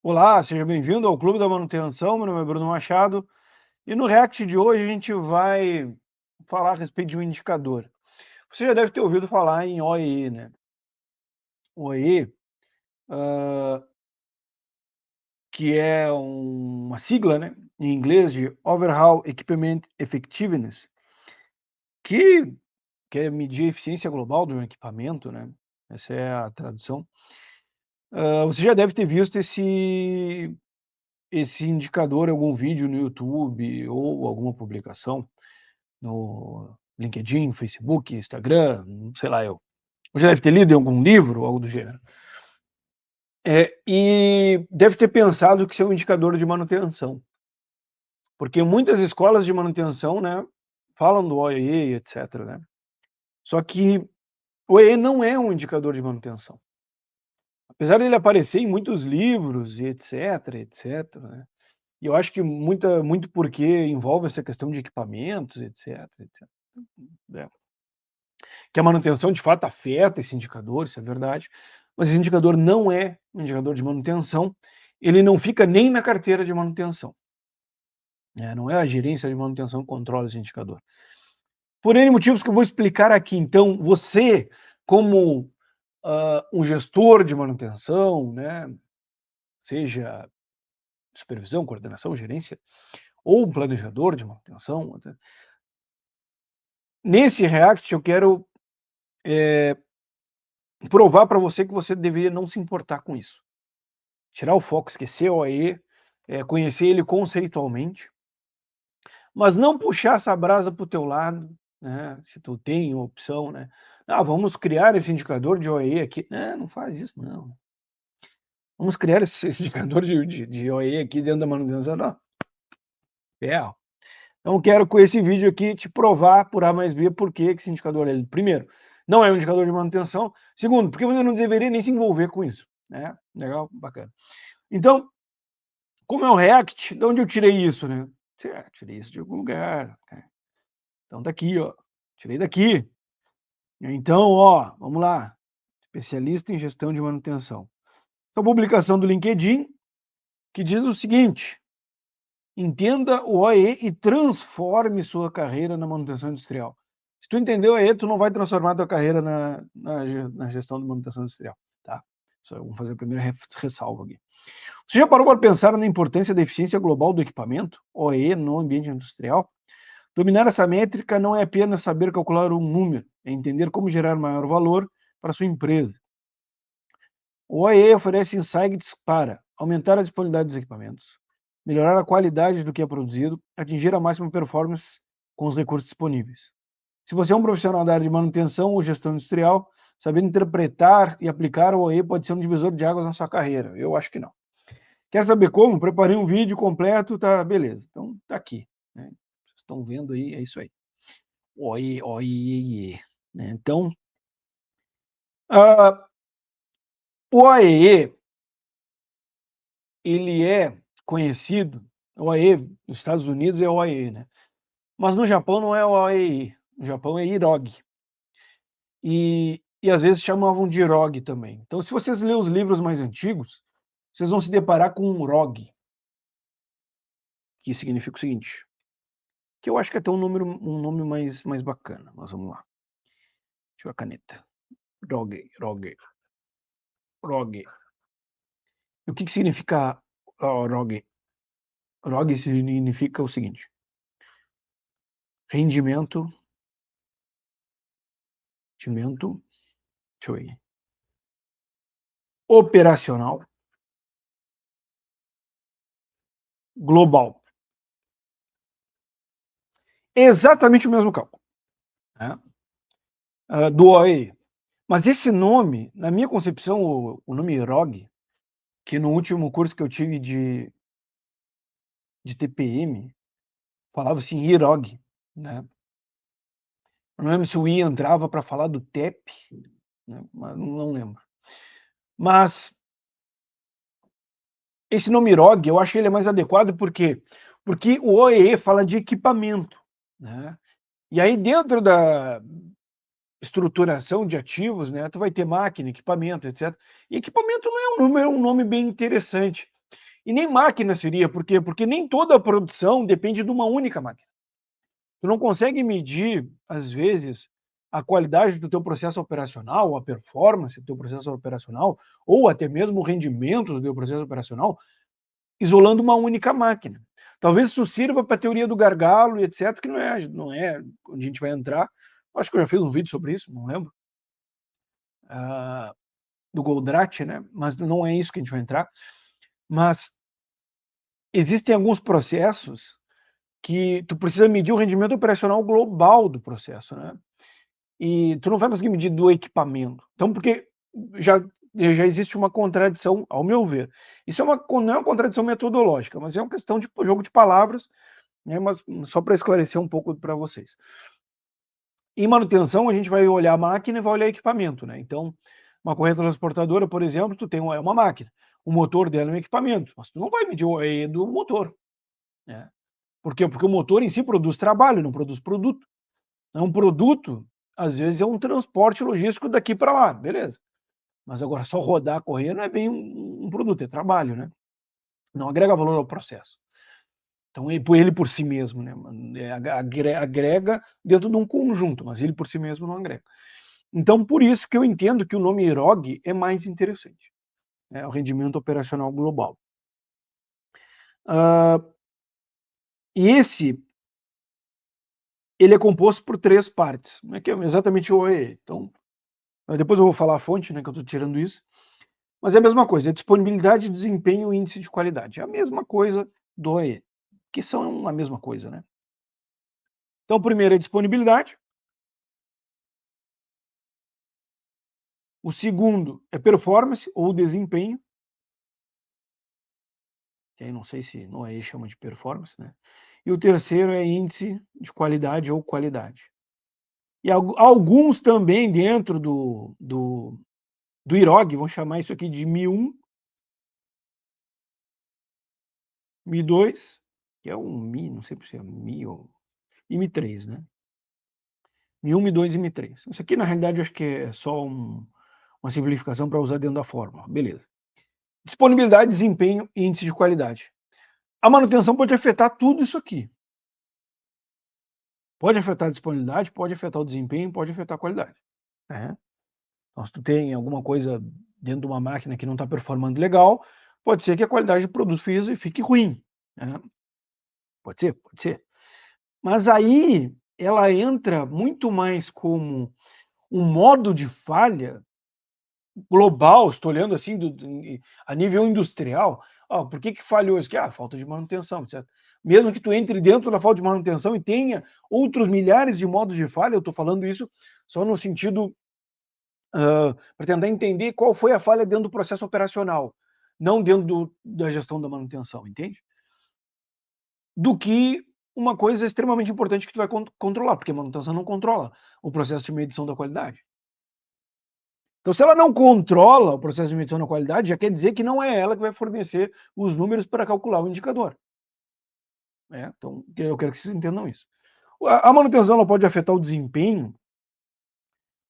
Olá, seja bem-vindo ao Clube da Manutenção. Meu nome é Bruno Machado e no React de hoje a gente vai falar a respeito de um indicador. Você já deve ter ouvido falar em OEE, né? OEE, que é uma sigla, né, em inglês de Overall Equipment Effectiveness, que quer medir a eficiência global do equipamento, né? Essa é a tradução. Você já deve ter visto esse indicador em algum vídeo no YouTube ou alguma publicação no LinkedIn, Facebook, Instagram, sei lá eu. Você deve ter lido em algum livro, algo do gênero. E deve ter pensado que isso é um indicador de manutenção, porque muitas escolas de manutenção, né, falam do OEE, etc, né. Só que o OEE não é um indicador de manutenção. Apesar dele aparecer em muitos livros e etc, etc, né, e eu acho que muito porque envolve essa questão de equipamentos, etc, etc. É. Que a manutenção de fato afeta esse indicador, isso é verdade, mas esse indicador não é um indicador de manutenção, ele não fica nem na carteira de manutenção, né? Não é a gerência de manutenção que controla esse indicador. Por N motivos que eu vou explicar aqui. Então, você, como um gestor de manutenção, né, seja supervisão, coordenação, gerência, ou um planejador de manutenção, nesse React eu quero provar para você que você deveria não se importar com isso. Tirar o foco, esquecer o OE, conhecer ele conceitualmente, mas não puxar essa brasa para o teu lado, né, se tu tem opção, né. "Ah, vamos criar esse indicador de OE aqui", não faz isso não. "Vamos criar esse indicador de OE aqui dentro da manutenção", não. Ferro. Então quero com esse vídeo aqui te provar por A mais B por que esse indicador, ele primeiro, não é um indicador de manutenção, segundo, porque você não deveria nem se envolver com isso, né. Legal? Bacana. Então, como é o React, de onde eu tirei isso, né? Tirei isso de algum lugar. Então tá aqui, ó. Tirei daqui. Então, ó, vamos lá. Especialista em gestão de manutenção. Essa publicação do LinkedIn que diz o seguinte: entenda o OE e transforme sua carreira na manutenção industrial. Se tu entendeu OE, tu não vai transformar tua carreira na gestão de manutenção industrial, tá? Só vamos fazer a primeira ressalva aqui. Você já parou para pensar na importância da eficiência global do equipamento, OE, no ambiente industrial? Dominar essa métrica não é apenas saber calcular um número, é entender como gerar maior valor para a sua empresa. O OE oferece insights para aumentar a disponibilidade dos equipamentos, melhorar a qualidade do que é produzido, atingir a máxima performance com os recursos disponíveis. Se você é um profissional da área de manutenção ou gestão industrial, saber interpretar e aplicar o OE pode ser um divisor de águas na sua carreira. Eu acho que não. Quer saber como? Preparei um vídeo completo, tá, beleza. Então tá aqui, né? Vocês estão vendo aí, é isso aí. Oi, oi, iê, né? Então, ah, o OEE, ele é conhecido, o OEE nos Estados Unidos é o OEE, né? Mas no Japão não é o OEE, no Japão é IROG. E às vezes chamavam de ROG também. Então, se vocês lerem os livros mais antigos, vocês vão se deparar com um ROG, que significa o seguinte, que eu acho que é até um nome mais bacana, mas vamos lá. Deixa eu ver a caneta. ROG, ROG, ROG. E o que significa ROG? ROG significa o seguinte: rendimento, rendimento, deixa eu ver, operacional global. Exatamente o mesmo cálculo, né, do OE. Mas esse nome, na minha concepção, o nome ROG, que no último curso que eu tive de TPM, falava-se em IROG, né. Eu não lembro se o I entrava para falar do TEP, né, mas não lembro. Mas esse nome ROG, eu acho que ele é mais adequado, por quê? Porque o OEE fala de equipamento, né. E aí dentro da estruturação de ativos, né, tu vai ter máquina, equipamento, etc. E equipamento não é um nome bem interessante. E nem máquina seria, por quê? Porque nem toda a produção depende de uma única máquina. Tu não consegue medir, às vezes, a qualidade do teu processo operacional, a performance do teu processo operacional, ou até mesmo o rendimento do teu processo operacional, isolando uma única máquina. Talvez isso sirva para a teoria do gargalo e etc, que não é onde a gente vai entrar. Acho que eu já fiz um vídeo sobre isso, não lembro. Do Goldratt, né? Mas não é isso que a gente vai entrar. Mas existem alguns processos que tu precisa medir o rendimento operacional global do processo, né? E tu não vai conseguir medir do equipamento. Então, porque já existe uma contradição, ao meu ver. Isso não é uma contradição metodológica, mas é uma questão de jogo de palavras, né? Mas só para esclarecer um pouco para vocês. Em manutenção, a gente vai olhar a máquina e vai olhar equipamento, né? Então, uma correta transportadora, por exemplo, tu tem uma máquina. O motor dela é um equipamento, mas tu não vai medir o E do motor, né? Por quê? Porque o motor em si produz trabalho, não produz produto. Um produto, às vezes, é um transporte logístico daqui para lá, beleza. Mas agora, só rodar, correr, não é bem um produto, é trabalho, né? Não agrega valor ao processo. Então, ele por si mesmo, né? Agrega dentro de um conjunto, mas ele por si mesmo não agrega. Então, por isso que eu entendo que o nome ROG é mais interessante, né? O rendimento operacional global. E ele é composto por 3 partes, né? Que é exatamente o OEE. Então, depois eu vou falar a fonte, né, que eu estou tirando isso. Mas é a mesma coisa, é disponibilidade, desempenho e índice de qualidade. É a mesma coisa do OE, que são a mesma coisa, né? Então, o primeiro é disponibilidade. O segundo é performance ou desempenho. Que aí não sei se no OE chama de performance, né? E o terceiro é índice de qualidade ou qualidade. E alguns também dentro do IROG vão chamar isso aqui de Mi1, Mi2, que é um Mi, não sei se é Mi ou e Mi3, né? Mi1, Mi2 e Mi3. Isso aqui, na realidade, eu acho que é só uma simplificação para usar dentro da fórmula. Beleza. Disponibilidade, desempenho e índice de qualidade. A manutenção pode afetar tudo isso aqui. Pode afetar a disponibilidade, pode afetar o desempenho, pode afetar a qualidade. Né? Então, se tu tem alguma coisa dentro de uma máquina que não está performando legal, pode ser que a qualidade do produto fique ruim. Né? Pode ser, pode ser. Mas aí ela entra muito mais como um modo de falha global, estou olhando assim a nível industrial. Por que falhou isso? Falta de manutenção, certo? Mesmo que tu entre dentro da falta de manutenção e tenha outros milhares de modos de falha, eu estou falando isso só no sentido para tentar entender qual foi a falha dentro do processo operacional, não dentro da gestão da manutenção, entende? Do que uma coisa extremamente importante que tu vai controlar, porque a manutenção não controla o processo de medição da qualidade. Então, se ela não controla o processo de medição da qualidade, já quer dizer que não é ela que vai fornecer os números para calcular o indicador. Então, eu quero que vocês entendam isso. A manutenção ela pode afetar o desempenho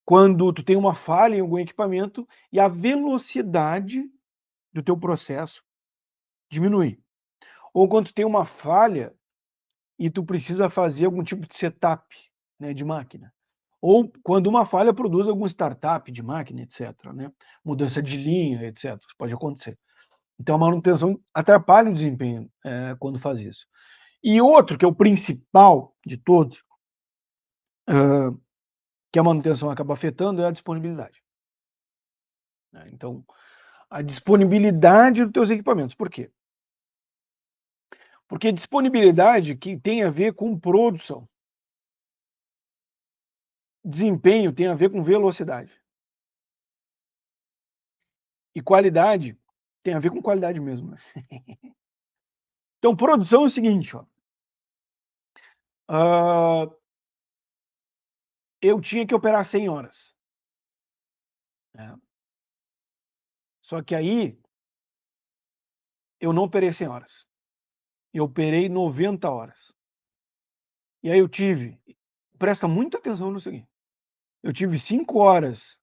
quando tu tem uma falha em algum equipamento e a velocidade do teu processo diminui. Ou quando tu tem uma falha e tu precisa fazer algum tipo de setup, né, de máquina. Ou quando uma falha produz algum startup de máquina, etc. Né? Mudança de linha, etc. Isso pode acontecer. Então a manutenção atrapalha o desempenho quando faz isso. E outro, que é o principal de todos, que a manutenção acaba afetando, é a disponibilidade. Então, a disponibilidade dos teus equipamentos. Por quê? Porque disponibilidade que tem a ver com produção. Desempenho tem a ver com velocidade. E qualidade tem a ver com qualidade mesmo. Né? Então, produção é o seguinte, eu tinha que operar 100 horas. Né? Só que aí, eu não operei 100 horas. Eu operei 90 horas. E aí eu tive, presta muita atenção no seguinte, eu tive 5 horas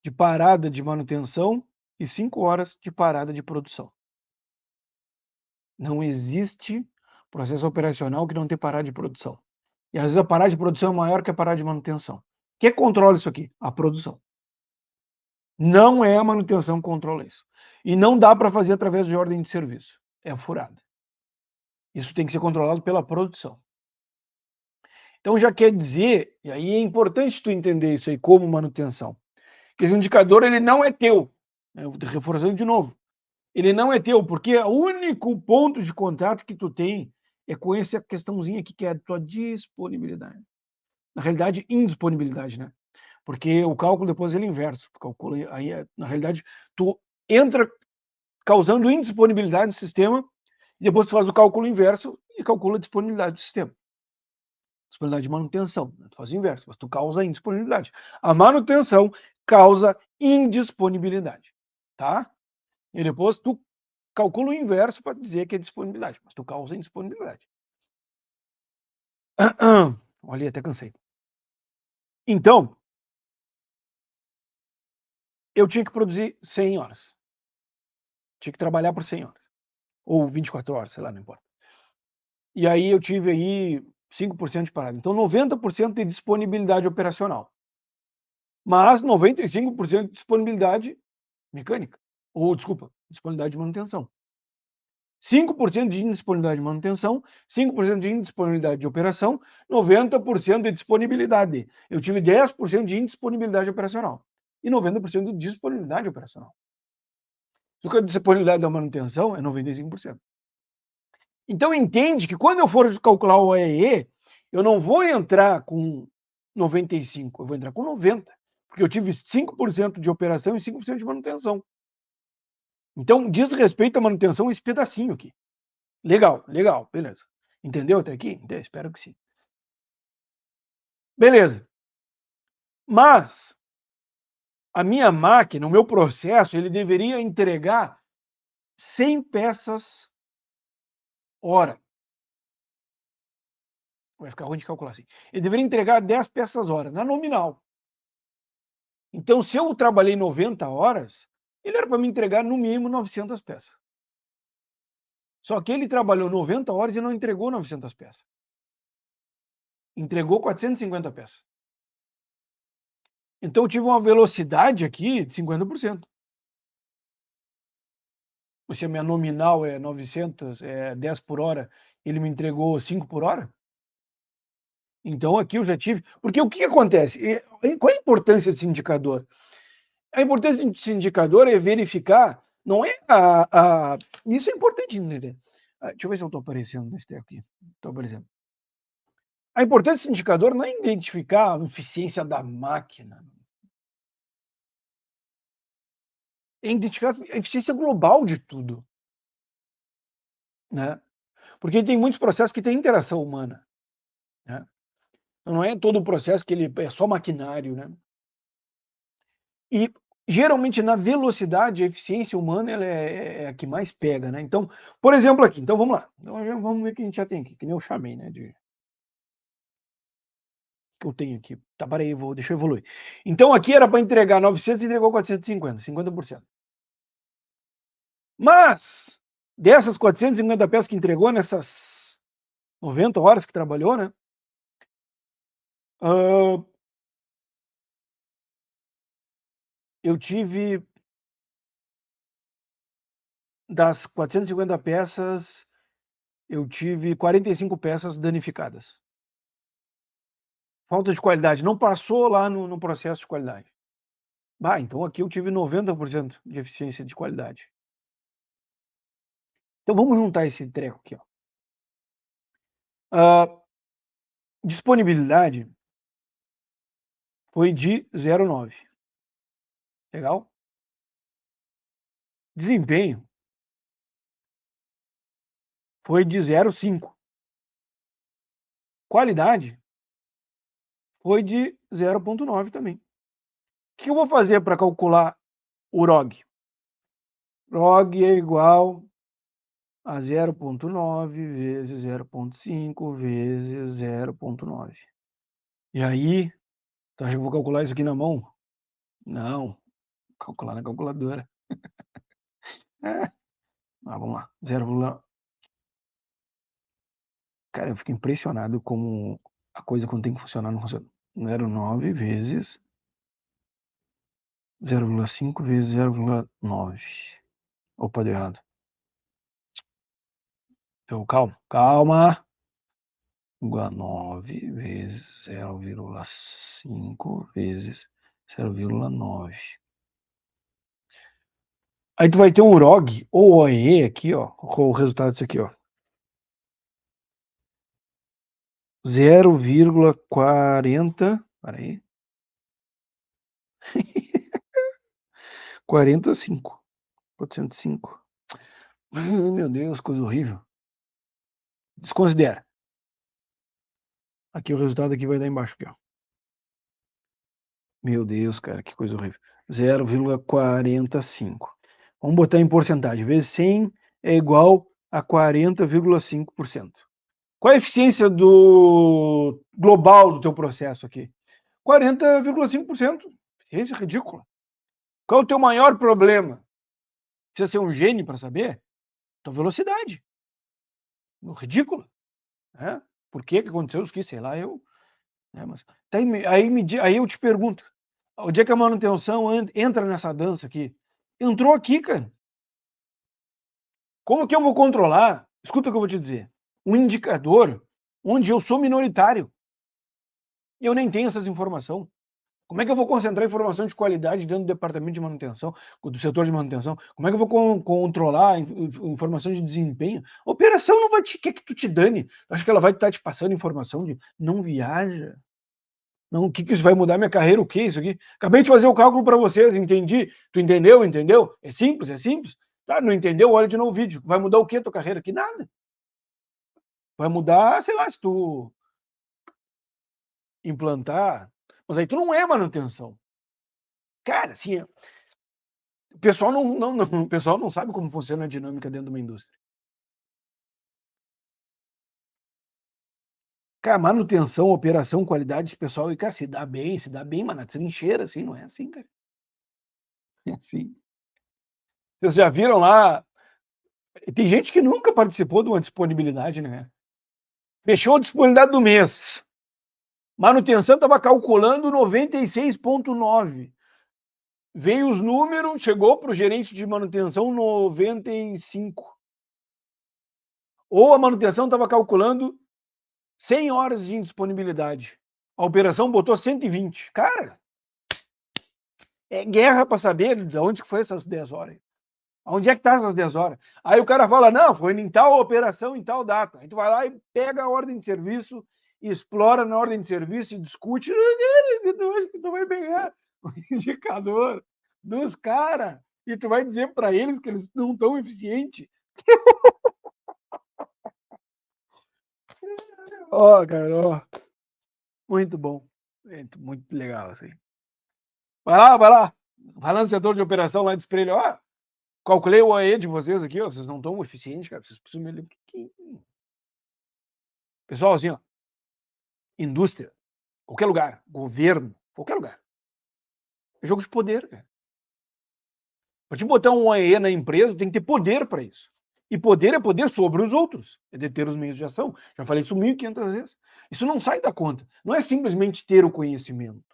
de parada de manutenção e 5 horas de parada de produção. Não existe processo operacional que não tenha parada de produção. E às vezes a parada de produção é maior que a parada de manutenção. Quem controla isso aqui? A produção. Não é a manutenção que controla isso. E não dá para fazer através de ordem de serviço. É furada. Isso tem que ser controlado pela produção. Então já quer dizer, e aí é importante tu entender isso aí como manutenção, que esse indicador ele não é teu. Eu tô reforçando de novo. Ele não é teu, porque o único ponto de contato que tu tem é com essa questãozinha aqui, que é a tua disponibilidade. Na realidade, indisponibilidade, né? Porque o cálculo depois ele é inverso. Calcula, aí, na realidade, tu entra causando indisponibilidade no sistema e depois tu faz o cálculo inverso e calcula a disponibilidade do sistema. Disponibilidade de manutenção, né? Tu faz o inverso, mas tu causa indisponibilidade. A manutenção causa indisponibilidade, tá? E depois tu calcula o inverso para dizer que é disponibilidade, mas tu causa indisponibilidade. Olha, até cansei. Então, eu tinha que produzir 100 horas. Tinha que trabalhar por 100 horas. Ou 24 horas, sei lá, não importa. E aí eu tive aí 5% de parada. Então, 90% de disponibilidade operacional. Mas 95% de disponibilidade mecânica. Ou, desculpa, disponibilidade de manutenção. 5% de indisponibilidade de manutenção, 5% de indisponibilidade de operação, 90% de disponibilidade. Eu tive 10% de indisponibilidade operacional e 90% de disponibilidade operacional. Só que a disponibilidade da manutenção é 95%. Então entende que quando eu for calcular o OEE, eu não vou entrar com 95, eu vou entrar com 90, porque eu tive 5% de operação e 5% de manutenção. Então diz respeito à manutenção esse pedacinho aqui. Legal, legal, beleza. Entendeu até aqui? Espero que sim. Beleza. Mas a minha máquina, o meu processo, ele deveria entregar 100 peças hora. Vai ficar ruim de calcular assim. Ele deveria entregar 10 peças hora, na nominal. Então, se eu trabalhei 90 horas, ele era para me entregar no mínimo 900 peças. Só que ele trabalhou 90 horas e não entregou 900 peças. Entregou 450 peças. Então, eu tive uma velocidade aqui de 50%. Se a minha nominal é 900, 10 por hora, ele me entregou 5 por hora? Então aqui eu já tive. Porque o que acontece? Qual é a importância desse indicador? A importância desse indicador é verificar, não é Isso é importante entender. Deixa eu ver se eu estou aparecendo nesse treco aqui. Estou aparecendo. A importância desse indicador não é identificar a eficiência da máquina. É identificar a eficiência global de tudo. Né? Porque tem muitos processos que têm interação humana. Né? Então, não é todo o processo que ele é só maquinário. Né? E geralmente na velocidade, a eficiência humana ela é a que mais pega, né? Então, por exemplo aqui, então vamos lá. Então, vamos ver o que a gente já tem aqui, que nem eu chamei, né? Que eu tenho aqui. Tá, peraí, deixa eu evoluir. Então aqui era para entregar 900 e entregou 450, 50%. Mas, dessas 450 peças que entregou nessas 90 horas que trabalhou, né? Eu tive das 450 peças, eu tive 45 peças danificadas. Falta de qualidade, não passou lá no processo de qualidade. Então aqui eu tive 90% de eficiência de qualidade. Então vamos juntar esse treco aqui. Disponibilidade foi de 0,9. Legal? Desempenho foi de 0,5. Qualidade foi de 0,9 também. O que eu vou fazer para calcular o ROG? ROG é igual a 0,9 vezes 0,5 vezes 0,9. E aí, tu acha que eu vou calcular isso aqui na mão? Não, vou calcular na calculadora. Vamos lá, 0,9 Cara, eu fico impressionado como a coisa quando tem que funcionar não funciona. 0,9 vezes 0,5 vezes 0,9. Opa, deu errado. Então, calma. 9 vezes 0,5 vezes 0,9. Aí tu vai ter um ROG ou OE aqui, ó, com o resultado disso aqui, ó. 0,40, peraí. 45. 405. Meu Deus, coisa horrível. Desconsidera. Aqui o resultado aqui vai dar embaixo aqui, ó. Meu Deus, cara, que coisa horrível. 0,45. Vamos botar em porcentagem. Vezes 100 é igual a 40,5%. Qual a eficiência do global do teu processo aqui? 40,5%. Eficiência ridícula. Qual é o teu maior problema? Precisa ser um gênio para saber? Tua velocidade. Ridículo. Né? Por que aconteceu isso aqui? Sei lá, eu. Né? Mas, aí eu te pergunto, onde é que a manutenção entra nessa dança aqui? Entrou aqui, cara. Como que eu vou controlar? Escuta o que eu vou te dizer. Um indicador onde eu sou minoritário. E eu nem tenho essas informações. Como é que eu vou concentrar informação de qualidade dentro do departamento de manutenção, do setor de manutenção? Como é que eu vou controlar informação de desempenho? A operação não vai te quer que tu te dane. Acho que ela vai estar te passando informação de não viaja. Não, o que isso vai mudar minha carreira? O que isso aqui? Acabei de fazer o cálculo para vocês, entendi. Tu entendeu? Entendeu? É simples, é simples. Tá, não entendeu? Olha de novo o vídeo. Vai mudar o que a tua carreira aqui? Nada. Vai mudar, sei lá, se tu implantar. Mas aí tu não é manutenção. Cara, assim, o pessoal o pessoal não sabe como funciona a dinâmica dentro de uma indústria. Cara, manutenção, operação, qualidade, pessoal, e, cara, se dá bem, mas na trincheira, assim, não é assim, cara. É assim. Vocês já viram lá? Tem gente que nunca participou de uma disponibilidade, né? Fechou a disponibilidade do mês. Manutenção estava calculando 96,9. Veio os números, chegou para o gerente de manutenção 95. Ou a manutenção estava calculando 100 horas de indisponibilidade. A operação botou 120. Cara, é guerra para saber de onde que foi essas 10 horas. Onde é que tá essas 10 horas? Aí o cara fala, não, foi em tal operação, em tal data. Aí tu vai lá e pega a ordem de serviço, explora na ordem de serviço e discute. Tu acha que tu vai pegar o indicador dos caras e tu vai dizer para eles que eles não estão eficientes. Ó, cara, ó. Muito bom. Muito legal, assim. Vai lá, vai lá. Vai lá no setor de operação, lá de espelho. Ó, calculei o AE de vocês aqui, ó. Vocês não estão eficientes, cara. Vocês precisam me. Pessoal, assim, ó. Indústria, qualquer lugar. Governo, qualquer lugar. É jogo de poder, cara. Para te botar um AE na empresa, tem que ter poder para isso. E poder é poder sobre os outros. É deter os meios de ação. Já falei isso 1.500 vezes. Isso não sai da conta. Não é simplesmente ter o conhecimento.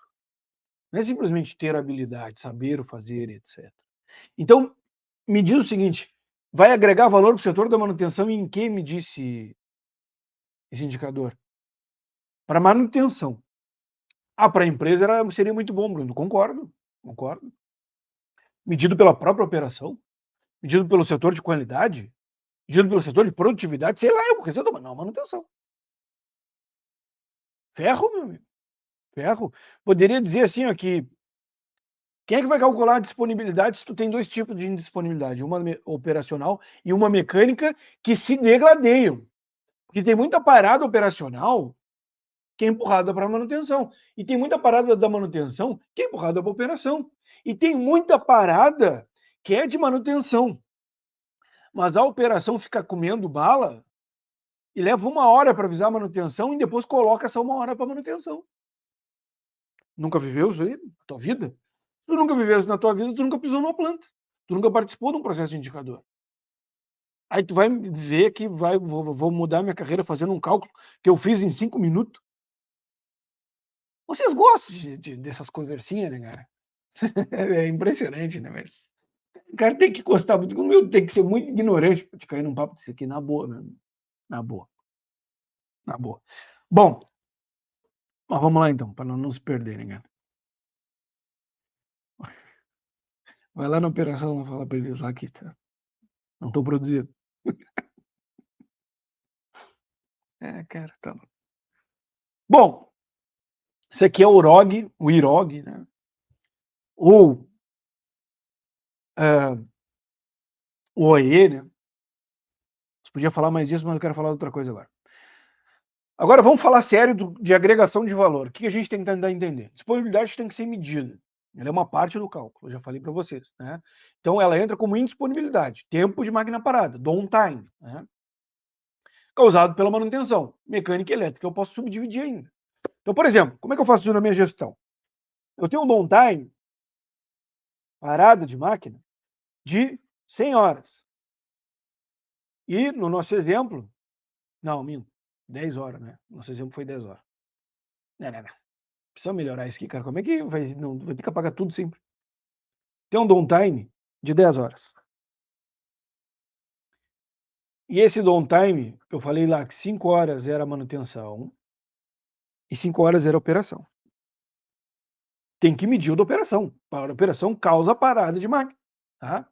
Não é simplesmente ter a habilidade, saber o fazer, etc. Então, me diz o seguinte, vai agregar valor para o setor da manutenção em que me disse esse indicador? Para manutenção. Ah, para a empresa seria muito bom, Bruno. Concordo, concordo. Medido pela própria operação, medido pelo setor de qualidade, medido pelo setor de produtividade, sei lá, eu, porque você não, manutenção. Ferro, meu amigo. Ferro. Poderia dizer assim, ó, que quem é que vai calcular a disponibilidade se tu tem dois tipos de indisponibilidade, uma operacional e uma mecânica que se degradeiam? Porque tem muita parada operacional que é empurrada para a manutenção. E tem muita parada da manutenção que é empurrada para a operação. E tem muita parada que é de manutenção. Mas a operação fica comendo bala e leva 1 hora para avisar a manutenção e depois coloca essa 1 hora para manutenção. Nunca viveu isso aí na tua vida? Tu nunca viveu isso na tua vida, tu nunca pisou numa planta. Tu nunca participou de um processo de indicador. Aí tu vai me dizer que vou mudar minha carreira fazendo um cálculo que eu fiz em 5 minutos? Vocês gostam dessas conversinhas, né, cara? É impressionante, né, velho? O cara tem que gostar muito, como eu tenho que ser muito ignorante para te cair num papo desse aqui, na boa, né? Na boa, na boa. Bom, mas vamos lá então, para não se perderem, né? Vai lá na operação, fala para eles lá que tá, não estou produzindo. É, cara, tá. Bom, esse aqui é o IROG, né? Ou o OE, né? Você podia falar mais disso, mas eu quero falar de outra coisa agora. Agora vamos falar sério de agregação de valor. O que a gente tem que tentar entender? Disponibilidade tem que ser medida. Ela é uma parte do cálculo, eu já falei para vocês. Né? Então ela entra como indisponibilidade, tempo de máquina parada, downtime, né? Causado pela manutenção, mecânica e elétrica. Eu posso subdividir ainda. Então, por exemplo, como é que eu faço isso na minha gestão? Eu tenho um downtime, parada de máquina, de 100 horas. E no nosso exemplo, não, minto, 10 horas, né? Nosso exemplo foi 10 horas. Não. Precisa melhorar isso aqui, cara. Como é que vai, não, vai ter que apagar tudo sempre? Tem um downtime de 10 horas. E esse downtime, eu falei lá que 5 horas era manutenção e 5 horas era operação. Tem que medir o da operação. A operação causa parada de máquina. Tá?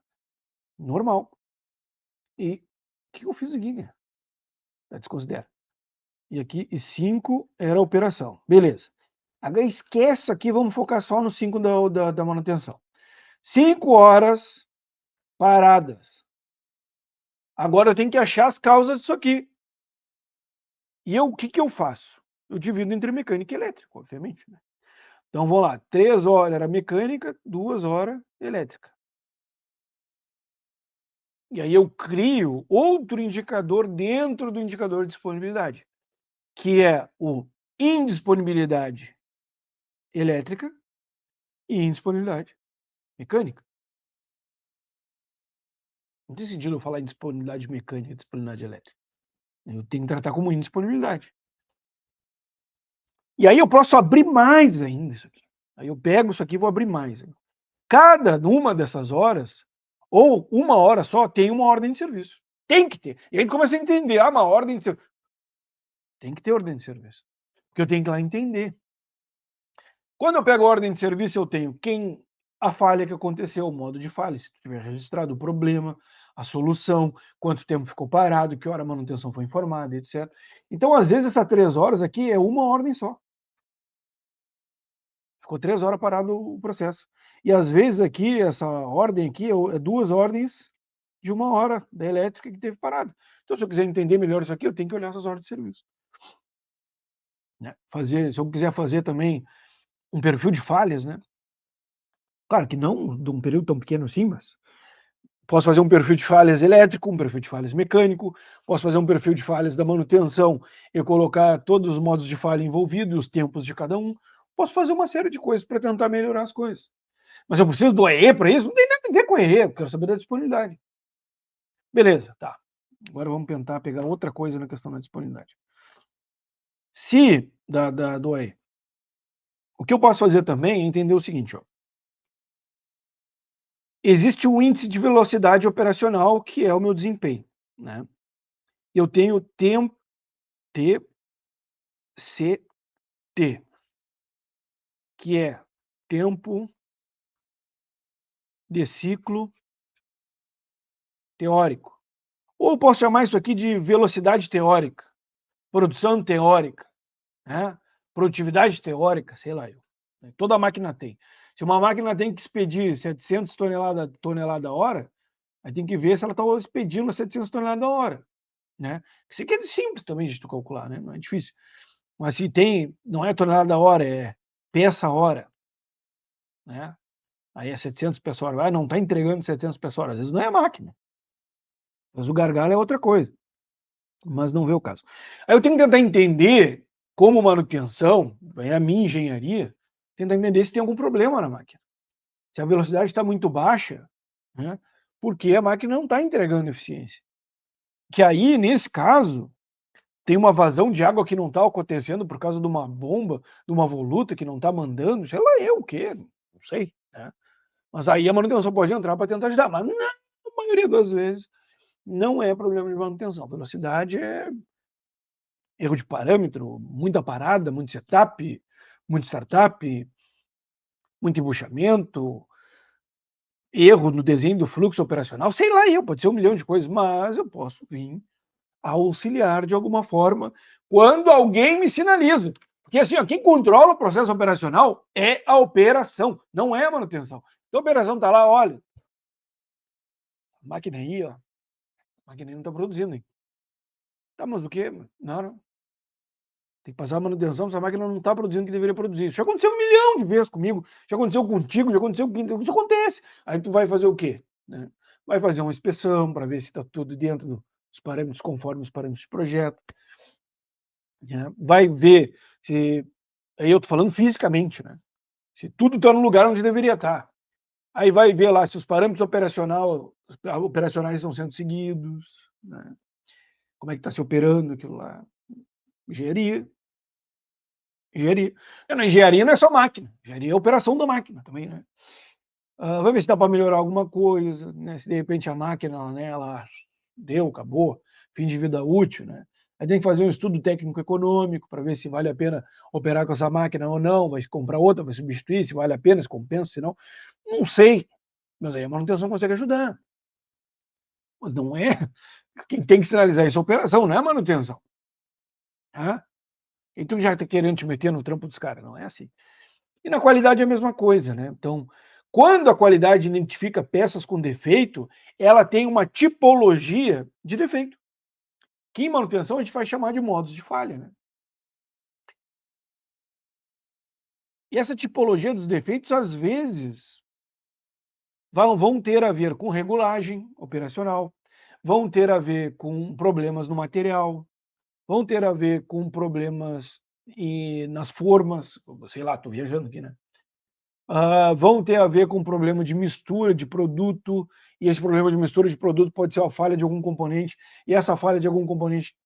Normal. E o que eu fiz aqui, né? Desconsidera. E aqui, e 5 era operação. Beleza. Agora esquece aqui, vamos focar só no 5 da manutenção. 5 horas paradas. Agora eu tenho que achar as causas disso aqui. E o que eu faço? Eu divido entre mecânica e elétrica, obviamente. Né? Então vamos lá, 3 horas era mecânica, 2 horas elétrica. E aí eu crio outro indicador dentro do indicador de disponibilidade, que é o indisponibilidade elétrica e indisponibilidade mecânica. Não tem sentido eu falar em disponibilidade mecânica e disponibilidade elétrica. Eu tenho que tratar como indisponibilidade. E aí eu posso abrir mais ainda isso aqui. Aí eu pego isso aqui e vou abrir mais. Cada uma dessas horas, ou uma hora só, tem uma ordem de serviço. Tem que ter. E aí começa a entender, uma ordem de serviço. Tem que ter ordem de serviço. Porque eu tenho que ir lá entender. Quando eu pego a ordem de serviço, eu tenho a falha que aconteceu, o modo de falha, se tiver registrado o problema, a solução, quanto tempo ficou parado, que hora a manutenção foi informada, etc. Então, às vezes, essas 3 horas aqui é uma ordem só. Ficou 3 horas parado o processo. E às vezes aqui, essa ordem aqui é 2 ordens de 1 hora da elétrica que teve parado. Então, se eu quiser entender melhor isso aqui, eu tenho que olhar essas ordens de serviço. Né? Se eu quiser fazer também um perfil de falhas, né? Claro que não de um período tão pequeno assim, mas posso fazer um perfil de falhas elétrico, um perfil de falhas mecânico, posso fazer um perfil de falhas da manutenção e colocar todos os modos de falha envolvidos, os tempos de cada um. Posso fazer uma série de coisas para tentar melhorar as coisas. Mas eu preciso do EE para isso? Não tem nada a ver com EE, eu quero saber da disponibilidade. Beleza, tá. Agora vamos tentar pegar outra coisa na questão da disponibilidade. Se do EE. O que eu posso fazer também é entender o seguinte, ó. Existe um índice de velocidade operacional que é o meu desempenho, né? Eu tenho tempo TCT, que é tempo de ciclo teórico. Ou eu posso chamar isso aqui de velocidade teórica, produção teórica, né? Produtividade teórica, sei lá eu. Toda máquina tem. Se uma máquina tem que expedir 700 tonelada a hora, aí tem que ver se ela está expedindo 700 toneladas a hora. Né? Isso aqui é simples também de tu calcular, né? Não é difícil. Mas se tem, não é tonelada a hora, é peça a hora. Né? Aí é 700 peças a hora. Não está entregando 700 peças a hora. Às vezes não é a máquina. Mas o gargalo é outra coisa. Mas não vê o caso. Aí eu tenho que tentar entender como manutenção, é a minha engenharia, tentar entender se tem algum problema na máquina. Se a velocidade está muito baixa, né, porque a máquina não está entregando eficiência. que aí, nesse caso, tem uma vazão de água que não está acontecendo por causa de uma bomba, de uma voluta que não está mandando, sei lá eu o quê, não sei, né. Mas aí a manutenção pode entrar para tentar ajudar, mas na maioria das vezes não é problema de manutenção. Velocidade é erro de parâmetro, muita parada, muito setup, muito startup, muito embuchamento, erro no desenho do fluxo operacional, sei lá eu, pode ser 1 milhão de coisas, mas eu posso vir a auxiliar de alguma forma quando alguém me sinaliza. Porque assim, ó, quem controla o processo operacional é a operação, não é a manutenção. Então a operação está lá, olha, a máquina aí, ó, a máquina aí não está produzindo, hein? Tá, mas o quê? Não, não. Tem que passar a manutenção, essa máquina não está produzindo o que deveria produzir. Isso já aconteceu 1 milhão de vezes comigo, já aconteceu contigo, já aconteceu com isso acontece. Aí tu vai fazer o quê? Né? Vai fazer uma inspeção para ver se está tudo dentro dos parâmetros, conforme os parâmetros de projeto. Né? Vai ver se. Aí eu estou falando fisicamente, né? Se tudo está no lugar onde deveria estar. Aí vai ver lá se os parâmetros operacionais estão sendo seguidos, né? Como é que está se operando aquilo lá. Engenharia. Engenharia. Na engenharia não é só máquina, engenharia é a operação da máquina também, né? Vai ver se dá para melhorar alguma coisa, né? Se de repente a máquina, né, ela deu, acabou, fim de vida útil, né? Aí tem que fazer um estudo técnico-econômico para ver se vale a pena operar com essa máquina ou não, vai comprar outra, vai substituir, se vale a pena, se compensa, se não. Não sei, mas aí a manutenção consegue ajudar. Mas não é quem tem que sinalizar isso é a operação, não é a manutenção. Tá? E tu já está querendo te meter no trampo dos caras, não é assim. E na qualidade é a mesma coisa, né? Então, quando a qualidade identifica peças com defeito, ela tem uma tipologia de defeito, que em manutenção a gente vai chamar de modos de falha, né? E essa tipologia dos defeitos, às vezes, vão ter a ver com regulagem operacional, vão ter a ver com problemas no material, vão ter a ver com problemas nas formas, sei lá, estou viajando aqui, né? Vão ter a ver com problema de mistura de produto, e esse problema de mistura de produto pode ser uma falha de algum componente, e essa falha de algum componente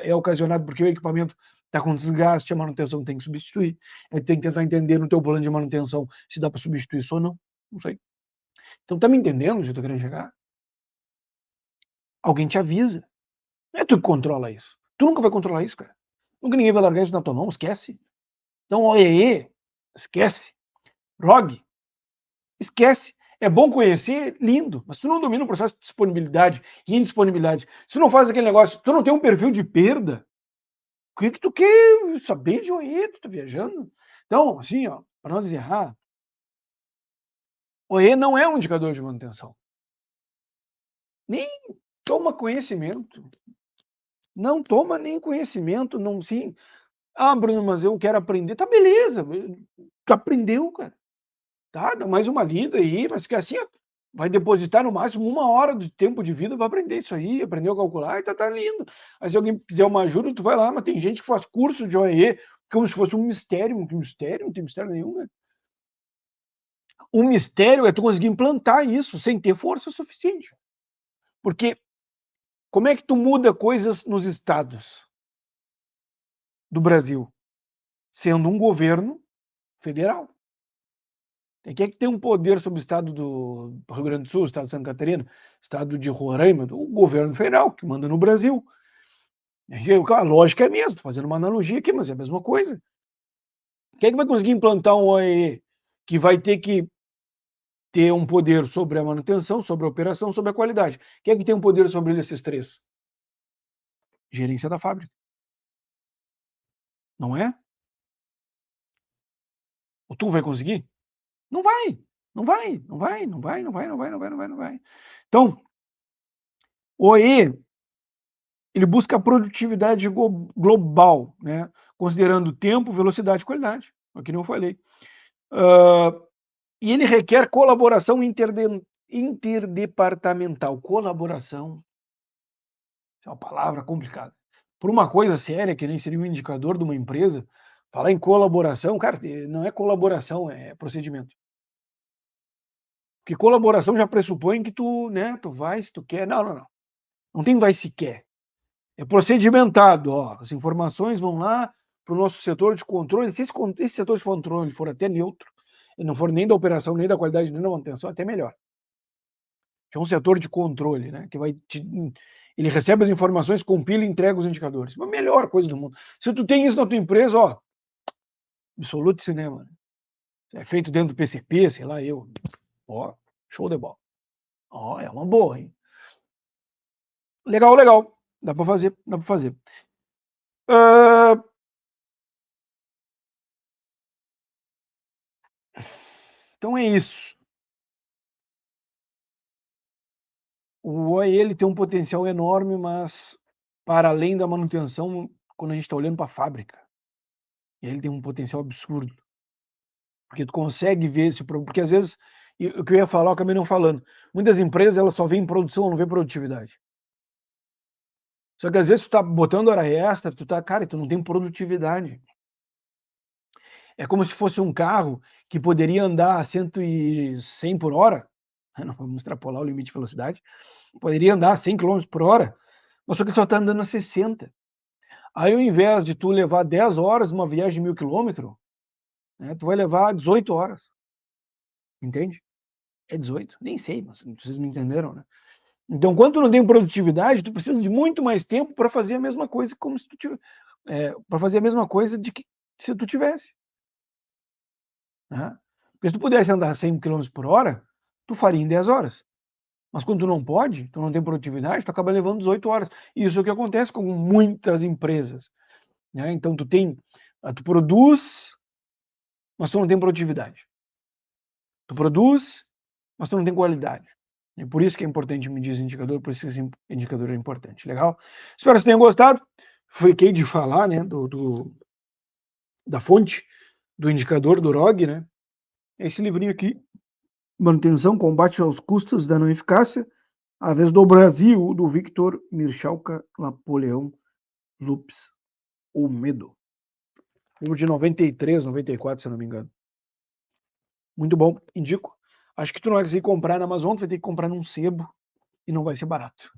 é ocasionado porque o equipamento está com desgaste, a manutenção tem que substituir. Aí tem que tentar entender no teu plano de manutenção se dá para substituir isso ou não. Não sei. Então tá me entendendo onde eu tô querendo chegar? Alguém te avisa. Não é tu que controla isso. Tu nunca vai controlar isso, cara. Nunca ninguém vai largar isso na tua mão, esquece. Então, OEE, esquece. ROG, esquece. É bom conhecer, lindo, mas tu não domina o processo de disponibilidade e indisponibilidade. Se tu não faz aquele negócio, tu não tem um perfil de perda, o que que tu quer saber de OE? Tu tá viajando? Então, assim, ó, para nós encerrar, OE não é um indicador de manutenção. Nem toma conhecimento. Não toma nem conhecimento, não sim. Ah, Bruno, mas eu quero aprender. Tá beleza, tu aprendeu, cara. Tá, dá mais uma lida aí, mas que assim, ó, vai depositar no máximo 1 hora de tempo de vida, vai aprender isso aí, aprendeu a calcular e tá lindo. Aí se alguém quiser uma ajuda, tu vai lá, mas tem gente que faz curso de OEE como se fosse um mistério, que mistério, não tem mistério nenhum, né? O mistério é tu conseguir implantar isso sem ter força suficiente. Porque como é que tu muda coisas nos estados do Brasil? Sendo um governo federal. Quem é que tem um poder sobre o estado do Rio Grande do Sul, o estado de Santa Catarina, estado de Roraima? O governo federal, que manda no Brasil. A lógica é a mesma, estou fazendo uma analogia aqui, mas é a mesma coisa. Quem é que vai conseguir implantar um OEE que vai ter que ter um poder sobre a manutenção, sobre a operação, sobre a qualidade? Quem é que tem um poder sobre esses três? Gerência da fábrica. Não é? Ou tu vai conseguir? Não vai, não vai, não vai, não vai, não vai, não vai, não vai, não vai, não vai. Então, o OE ele busca a produtividade global, né? Considerando tempo, velocidade e qualidade, é o que eu falei. E ele requer colaboração interdepartamental. Colaboração, é uma palavra complicada. Por uma coisa séria, que nem seria um indicador de uma empresa, falar em colaboração, cara, não é colaboração, é procedimento. Porque colaboração já pressupõe que tu, né, tu vai, se tu quer. Não, não, não. Não tem vai se quer. É procedimentado, ó. As informações vão lá para o nosso setor de controle. Se esse setor de controle for até neutro, e não for nem da operação, nem da qualidade, nem da manutenção, até melhor. Que é um setor de controle, né? Que ele recebe as informações, compila e entrega os indicadores. A melhor coisa do mundo. Se tu tem isso na tua empresa, ó, absoluto cinema. Né? É feito dentro do PCP, sei lá, ó, show de bola. Ó, é uma boa, hein? Legal, legal. Dá para fazer, dá para fazer. Então é isso. O OE ele tem um potencial enorme, mas para além da manutenção, quando a gente está olhando para a fábrica, ele tem um potencial absurdo. Porque tu consegue ver esse problema. Porque às vezes, o que eu ia falar, eu acabei não falando. Muitas empresas elas só veem produção, não vê produtividade. Só que às vezes tu tá botando hora extra, cara, tu não tem produtividade. É como se fosse um carro que poderia andar a 100 por hora, não vamos extrapolar o limite de velocidade, poderia andar a 100 km por hora, mas só que só está andando a 60. Aí ao invés de tu levar 10 horas numa viagem de 1.000 km, né, tu vai levar 18 horas. Entende? É 18? Nem sei, mas vocês me entenderam, né? Então, quando tu não tem produtividade, tu precisa de muito mais tempo para fazer a mesma coisa como se tu tivesse, para fazer a mesma coisa de que se tu tivesse. Né? Porque se tu pudesse andar a 100 km por hora, tu faria em 10 horas. Mas quando tu não pode, tu não tem produtividade, tu acaba levando 18 horas. E isso é o que acontece com muitas empresas. Né? Então tu produz, mas tu não tem produtividade. Tu produz, mas tu não tem qualidade. E por isso que é importante medir esse indicador, por isso que esse indicador é importante. Legal? Espero que vocês tenham gostado. Fiquei de falar, né, da fonte do indicador do ROG, né? Esse livrinho aqui, Manutenção, Combate aos Custos da Não Eficácia, a vez do Brasil, do Victor Mirchalka Napoleão Lupes Olmedo. Livro de 93, 94, se eu não me engano. Muito bom, indico. Acho que tu não vai conseguir comprar na Amazon, tu vai ter que comprar num sebo e não vai ser barato.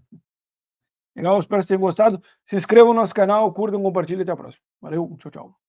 Legal, espero que vocês tenham gostado. Se inscrevam no nosso canal, curtam, compartilhem e até a próxima. Valeu, tchau, tchau.